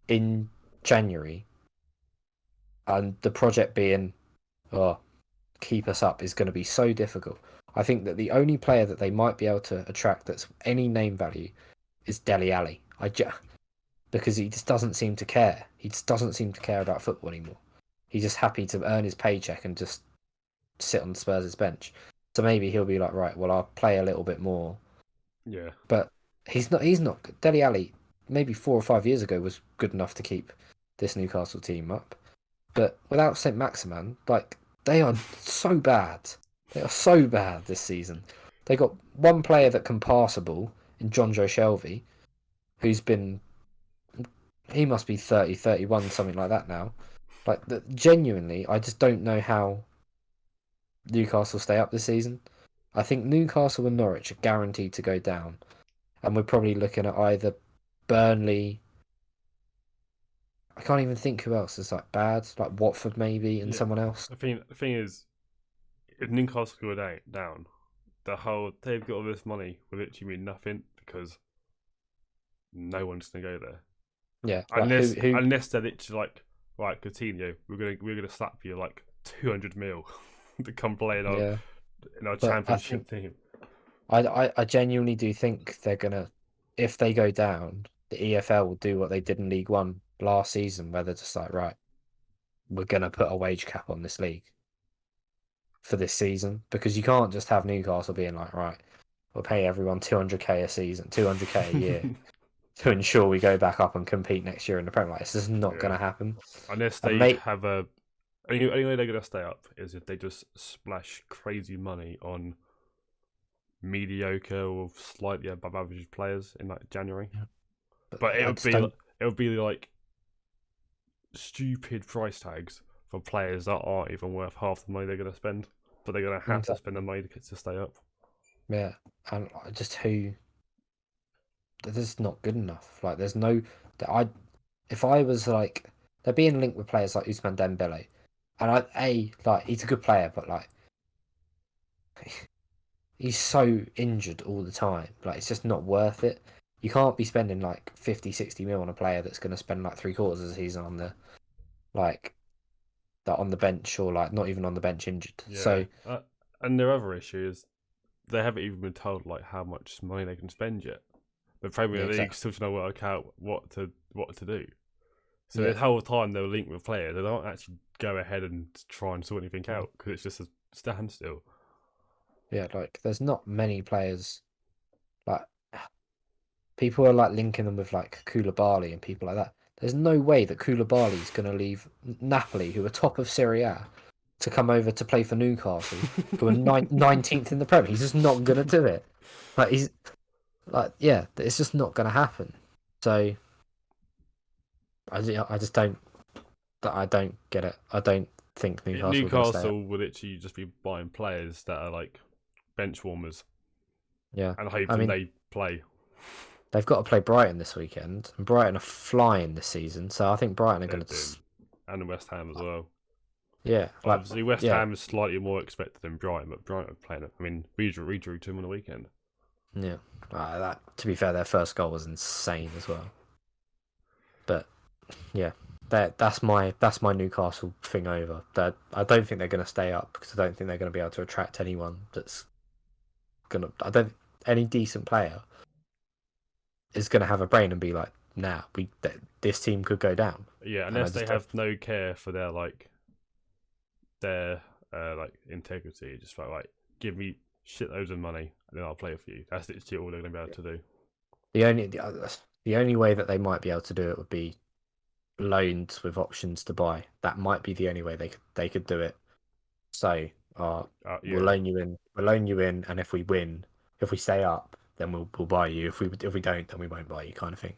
in January, and the project being, oh, keep us up is going to be so difficult. I think that the only player that they might be able to attract that's any name value is Dele Alli. Because he just doesn't seem to care. He just doesn't seem to care about football anymore. He's just happy to earn his paycheck and just sit on Spurs' bench. So maybe he'll be like, right, well, I'll play a little bit more. yeah, But he's not. He's not. Dele Alli, maybe 4 or 5 years ago, was good enough to keep this Newcastle team up. But without Saint Maximan, like they are so bad. They are so bad this season. They got one player that can pass a ball in John Joe Shelby, who's been he must be 30, 31, something like that now. Like genuinely, I just don't know how Newcastle stay up this season. I think Newcastle and Norwich are guaranteed to go down, and we're probably looking at either Burnley. I can't even think who else is like bad, like Watford maybe, and yeah. someone else. The thing is, if Newcastle go down, they've got all this money will literally mean nothing because no one's gonna go there Yeah, like who unless they're literally like, right, Coutinho, we're gonna slap you like 200 mil to come play yeah, in our but I championship think team. I genuinely do think they're gonna, if they go down, the EFL will do what they did in League One last season, where they're just like, right, we're gonna put a wage cap on this league for this season, because you can't just have Newcastle being like, right, we'll pay everyone 200k a season, 200k a year to ensure we go back up and compete next year in the Premier League. It's just not Yeah, gonna happen. unless And they mate, have a only way they're gonna stay up is if they just splash crazy money on mediocre or slightly above average players in like January. But I just don't. it would be like stupid price tags for players that aren't even worth half the money they're going to spend, but they're going to have to spend the money to stay up. Yeah, and just who, this is not good enough. Like, there's no, I, if I was like, they're being linked with players like Usman Dembele, and like he's a good player, but like he's so injured all the time. Like, it's just not worth it. You can't be spending like 50, 60 mil on a player that's going to spend like 3/4 of the season on the, like, that on the bench, or like not even on the bench injured. Yeah, So and their other issue is they haven't even been told like how much money they can spend yet. The yeah, Premier League exactly. still trying to work out what to do. So Yeah, the whole time they were linked with players, they don't actually go ahead and try and sort anything out because it's just a standstill. yeah. Like, there's not many players like, people are like linking them with like Koulibaly and people like that. There's no way that Koulibaly is going to leave Napoli, who are top of Serie A, to come over to play for Newcastle, who are 19th in the Premier. He's just not going to do it. Like, he's like, yeah, it's just not going to happen. So I just don't, I don't get it. I don't think Newcastle are going to stay up. Newcastle would literally just be buying players that are like bench warmers Yeah, and I hoping mean, they play. they've got to play Brighton this weekend, and Brighton are flying this season. So I think Brighton are They're going to, doing, and West Ham as well. yeah, like, Obviously, West yeah. Ham is slightly more expected than Brighton, but Brighton are playing it. I mean, we drew to them on the weekend. Yeah, that, to be fair, their first goal was insane as well. But yeah, that's my Newcastle thing over. That, I don't think they're going to stay up, because I don't think they're going to be able to attract anyone that's gonna. I don't, any decent player is going to have a brain and be like, nah, this team could go down. Yeah, And I unless they just don't. have no care for their integrity, just like give me shitloads of money and then I'll play for you. That's literally all they're going to be able to do. The only way that they might be able to do it would be loans with options to buy. That might be the only way they could do it. So, we'll Yeah, loan you in. We'll loan you in, and if we win, if we stay up, then we'll buy you. If we don't, then we won't buy you, kind of thing.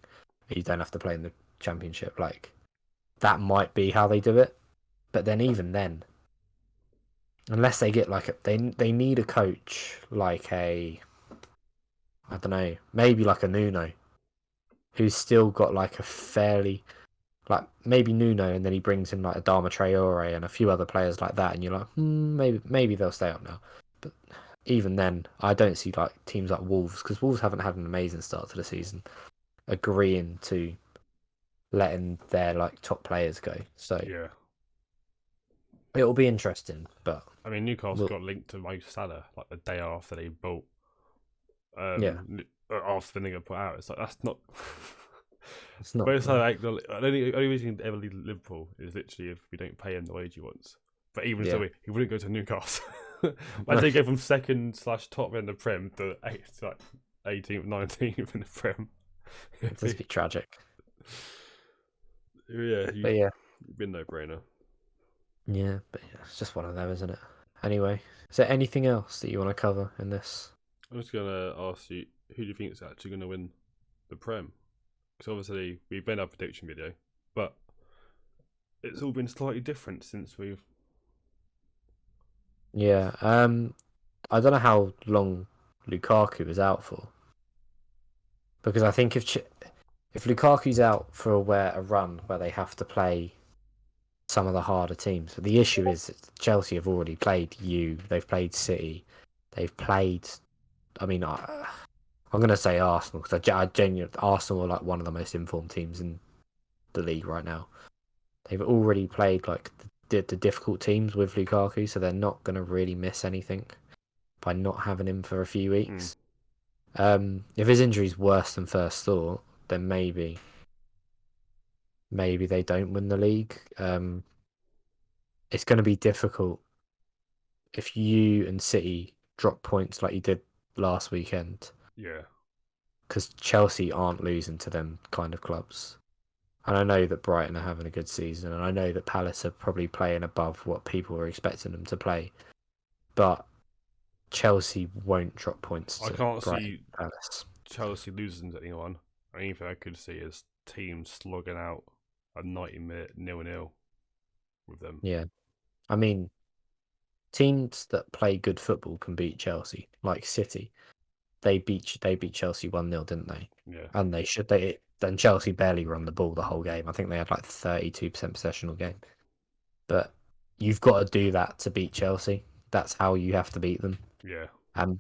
You don't have to play in the championship. Like, that might be how they do it. But then, even then, unless they get like they need a coach like a, I don't know, maybe like a Nuno, who's still got like a fairly, like, maybe Nuno, and then he brings in like a Dharma Traore and a few other players like that, and you're like, maybe they'll stay up now. But even then, I don't see like teams like Wolves, because Wolves haven't had an amazing start to the season, agreeing to letting their like top players go. So yeah. it'll be interesting, but I mean, Newcastle we'll, got linked to Mo Salah like the day after they bought yeah, after the got put out. It's like that's not. it's not. Mo Salah, like, the only reason he'd ever leave Liverpool is literally if we don't pay him the wage he wants. But even Yeah, so, he wouldn't go to Newcastle. Like they go from second/top in the Prem to 18th, 19th in the Prem. it's just a bit tragic. Yeah, But yeah, been no brainer. yeah, but yeah, it's just one of them, isn't it? Anyway, is there anything else that you want to cover in this? I'm just gonna ask you, who do you think is actually gonna win the Prem? Because obviously we've made our prediction video, but it's all been slightly different since we've. Yeah, I don't know how long Lukaku is out for, because I think if Lukaku's out for a run where they have to play some of the harder teams. But the issue is that Chelsea have already played they've played City, they've played. I mean, I'm going to say Arsenal because I genuinely Arsenal are like one of the most informed teams in the league right now. They've already played like the difficult teams with Lukaku, so they're not going to really miss anything by not having him for a few weeks. If his injury's worse than first thought, then maybe they don't win the league. It's going to be difficult if you and City drop points like you did last weekend. Yeah. Because Chelsea aren't losing to them kind of clubs. And I know that Brighton are having a good season, and I know that Palace are probably playing above what people were expecting them to play. But Chelsea won't drop points I to can't Brighton see Palace. Chelsea losing to anyone. The only thing I could see is teams slogging out a 90-minute 0-0 with them. Yeah. I mean, teams that play good football can beat Chelsea, like City. They beat Chelsea 1-0, didn't they? Yeah. And they should. Then Chelsea barely run the ball the whole game. I think they had like 32% possession all game. But you've got to do that to beat Chelsea. That's how you have to beat them. Yeah. And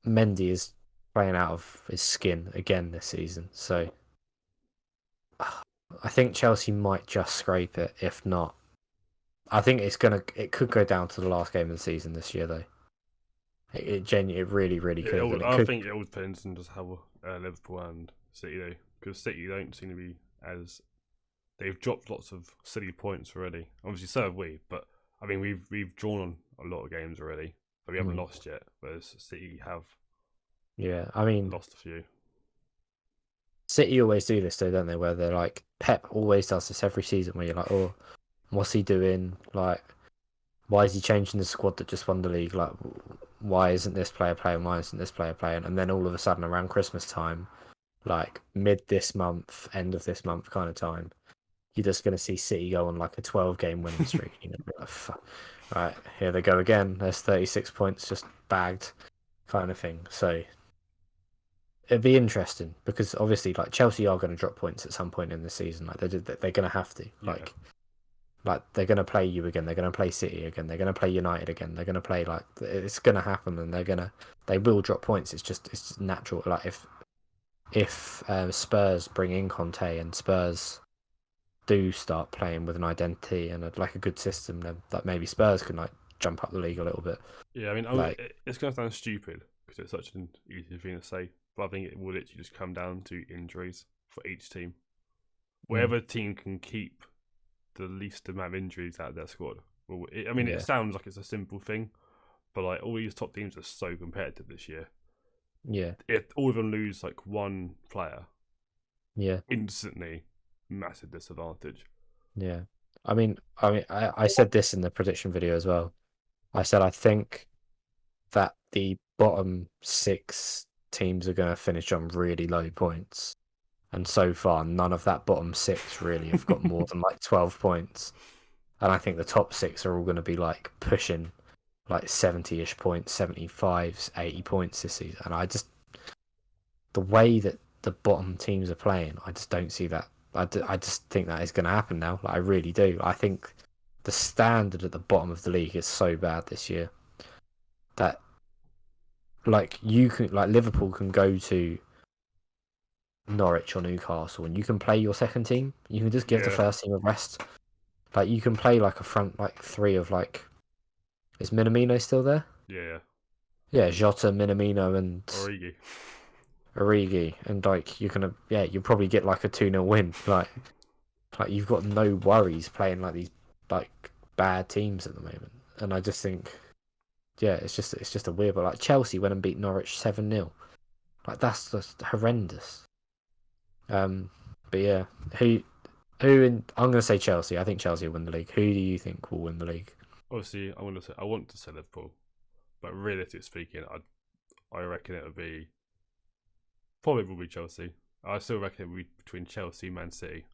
Mendy is playing out of his skin again this season. So I think Chelsea might just scrape it. If not, I think it could go down to the last game of the season this year, though. It really could. I think it all depends on just how Liverpool and City do, because City don't seem to be as they've dropped lots of silly points already. Obviously, so have we, but I mean we've drawn on a lot of games already, but we haven't lost yet. Whereas City have, I mean, lost a few. City always do this though, don't they? Where they're like Pep always does this every season, where you're like, oh, what's he doing? Like, why is he changing the squad that just won the league? Like, why isn't this player playing? Why isn't this player playing? And then all of a sudden, around Christmas time, like mid this month, end of this month kind of time, you're just going to see City go on like a 12-game winning streak. You know, like, right, here they go again. There's 36 points just bagged, kind of thing. So it'd be interesting because obviously, like Chelsea are going to drop points at some point in the season. Like they're going to have to. Yeah. Like they're going to play you again. They're going to play City again. They're going to play United again. They're going to play like it's going to happen, and they will drop points. It's just natural. Like if Spurs bring in Conte and Spurs do start playing with an identity and like a good system, then like maybe Spurs can like jump up the league a little bit. Yeah, I mean, like it's going to sound stupid because it's such an easy thing to say, but I think it will literally just come down to injuries for each team. Whatever team can keep the least amount of injuries out of their squad. Well, it sounds like it's a simple thing, but like all these top teams are so competitive this year. Yeah. If all of them lose like one player, Yeah. instantly massive disadvantage. Yeah. I said this in the prediction video as well. I said I think that the bottom 6 teams are going to finish on really low points. And so far, none of that bottom 6 really have got more than like 12 points. And I think the top 6 are all going to be like pushing like 70-ish points, 75, 80 points this season. And the way that the bottom teams are playing, I just don't see that. I just think that is going to happen now. Like, I really do. I think the standard at the bottom of the league is so bad this year that like Liverpool can go to Norwich or Newcastle and you can play your second team. You can just give the first team a rest. Like you can play like a front like 3 of like, is Minamino still there? Yeah. Yeah, Jota, Minamino, and Origi, and like you'll probably get like a 2-0 win. Like you've got no worries playing like these like bad teams at the moment. And I just think, it's just a weird. But like Chelsea went and beat Norwich 7-0. Like that's just horrendous. But yeah, I'm gonna say Chelsea. I think Chelsea will win the league. Who do you think will win the league? Obviously, I want to say Liverpool, but realistically speaking, I reckon it will be Chelsea. I still reckon it will be between Chelsea and Man City,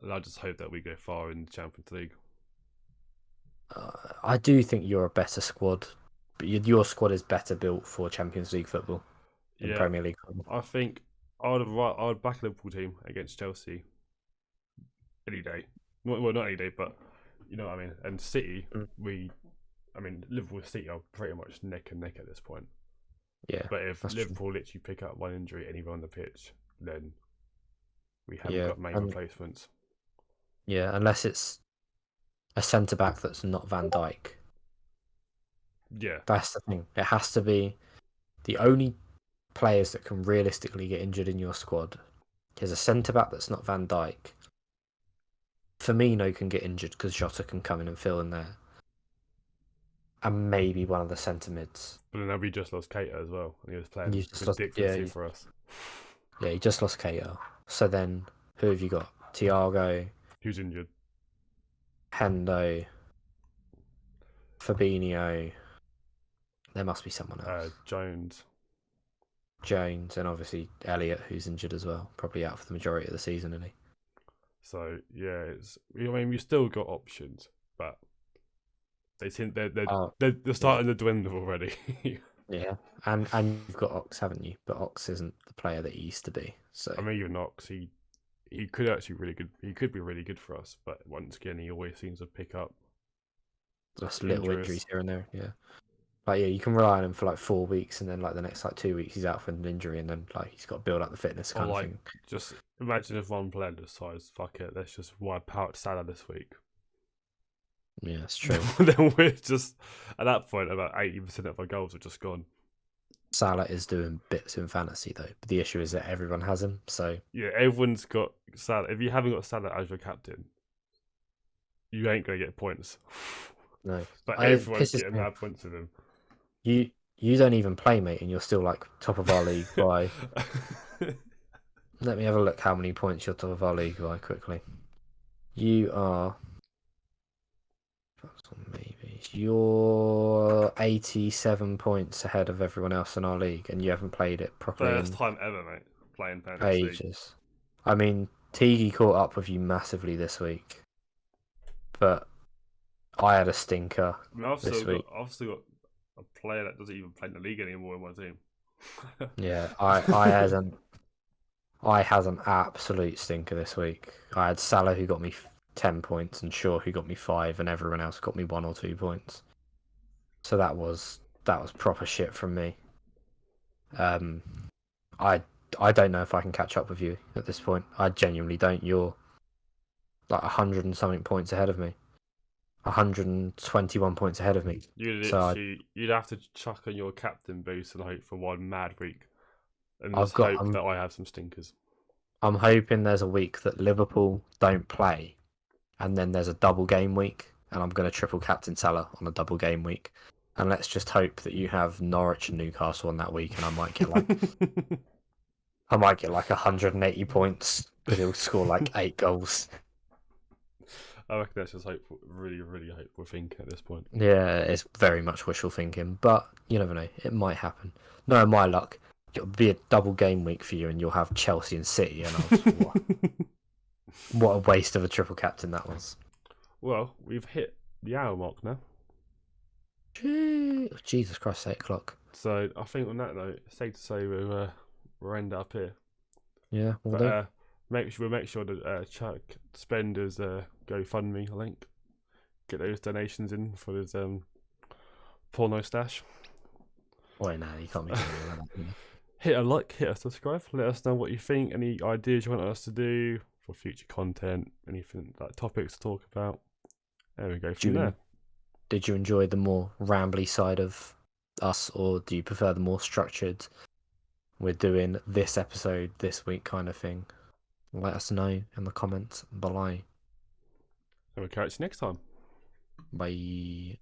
and I just hope that we go far in the Champions League. I do think you're a better squad, but your squad is better built for Champions League football than Premier League football. I think I would back a Liverpool team against Chelsea any day. Well, not AD, but you know what I mean. And City, Mm. Liverpool City are pretty much neck and neck at this point. Yeah, But if that's true. Liverpool literally pick up one injury anywhere on the pitch, then we haven't Yeah, got main and replacements. yeah, unless it's a centre back that's not Van Dijk. Yeah, That's the thing. It has to be the only players that can realistically get injured in your squad. Is a centre back that's not Van Dijk. Firmino can get injured because Jota can come in and fill in there, and maybe one of the centre mids. but then we just lost Keita as well, and he was And playing you just lost, ridiculously for us. yeah, you just lost Keita. So then, who have you got? Thiago, Who's injured? Hendo, Fabinho. There must be someone else. Jones. Jones, and obviously Elliott, who's injured as well, probably out for the majority of the season, isn't he? So yeah, we still got options, but they seem they're starting to dwindle already. Yeah, and you've got Ox, haven't you? But Ox isn't the player that he used to be. So I mean, even Knox, he could actually really good. He could be really good for us, but once again, he always seems to pick up just little injuries injuries. here and there. Yeah, like yeah, you can rely on him for like 4 weeks, and then like the next like 2 weeks he's out for an injury, and then like he's got to build up the fitness Or kind of like, thing. just imagine if one player decides, fuck it, let's just wipe out Salah this week. Yeah, it's true. Then we're just at that point about 80% of our goals are just gone. Salah is doing bits in fantasy though, but the issue is that everyone has him. So Yeah, everyone's got Salah. If you haven't got Salah as your captain, you ain't gonna get points. no, But it everyone's pisses getting me off. mad points with him. You don't even play, mate, and you're still like top of our league by. Let me have a look how many points you're top of our league by quickly. You are. Maybe you're 87 points ahead of everyone else in our league, and you haven't played it properly First in time ever, mate, playing fantasy. ages. I mean, Tigi caught up with you massively this week, but I had a stinker I mean, this week. I've still got a player that doesn't even play in the league anymore in my team. Yeah, I had an absolute stinker this week. I had Salah who got me 10 points, and Shaw who got me 5, and everyone else got me 1 or 2 points. So that was proper shit from me. I don't know if I can catch up with you at this point. I genuinely don't. You're like 100 and something points ahead of me. 121 points ahead of me. You'd have to chuck on your captain boost and hope for one mad week, and just got. hope that I have some stinkers. I'm hoping there's a week that Liverpool don't play, and then there's a double game week, and I'm going to triple captain Salah on a double game week. And let's just hope that you have Norwich and Newcastle on that week, and I might get like 180 points because he'll score like 8 goals. I reckon that's just hopeful, really, really hopeful thinking at this point. Yeah, it's very much wishful thinking, but you never know. It might happen. No, my luck. It'll be a double game week for you, and you'll have Chelsea and City. And what a waste of a triple captain that was. Well, we've hit the hour mark now. Jesus Christ, 8 o'clock. So I think on that note, it's safe to say we'll end up here. Yeah, we'll do. We'll make sure that Chuck Spender's GoFundMe link. Get those donations in for his porno stash. Wait, no, you can't be doing that. Hit a like, hit a subscribe. Let us know what you think. Any ideas you want us to do for future content? Anything like topics to talk about? There we go from there. Did you enjoy the more rambly side of us, or do you prefer the more structured? We're doing this episode this week kind of thing. Let us know in the comments below. And we'll catch you next time. Bye.